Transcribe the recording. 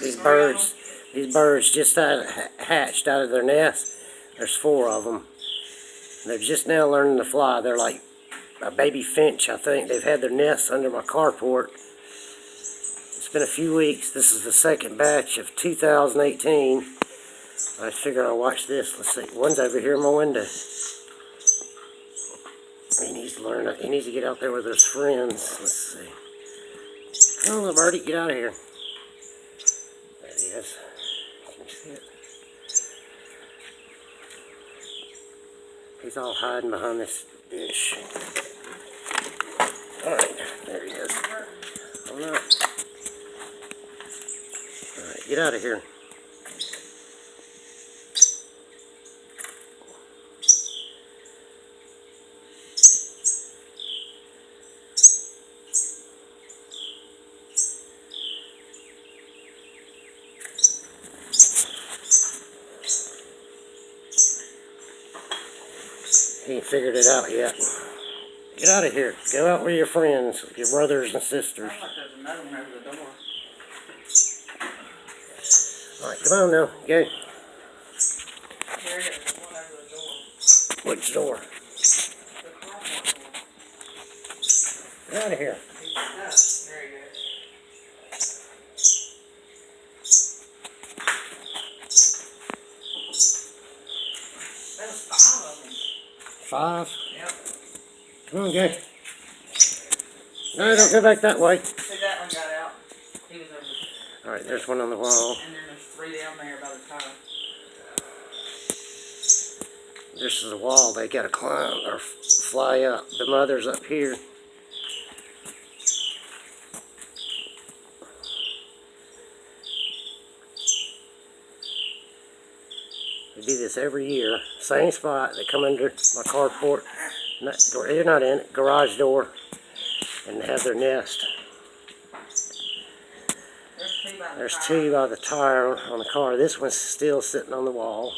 These birds just hatched out of their nest. There's 4 of them. They're just now learning to fly. They're like a baby finch, I think. They've had their nests under my carport. It's been a few weeks. This is the second batch of 2018. I figured I'll watch this. Let's see. One's over here in my window. He needs to learn. He needs to get out there with his friends. Let's see. Come on, little birdie, get out of here. There he is. Can you see it? He's all hiding behind this dish. Alright, there he is. Oh no. Alright, get out of here. He ain't figured it out yet. Get out of here. Go out with your friends, with your brothers and sisters. Alright, come on now. Go. Which door? Get out of here. Five? Yep. Come on, go. No, don't go back that way. See, that one got out. He was over there. Alright, there's one on the wall. And then there's 3 down there by the tile. This is the wall. They gotta climb or fly up. The mother's up here. They do this every year. Same spot. They come under my carport. They're not in it. Garage door. And they have their nest. There's 2 by the There's tile. 2 by the tire on the car. This one's still sitting on the wall.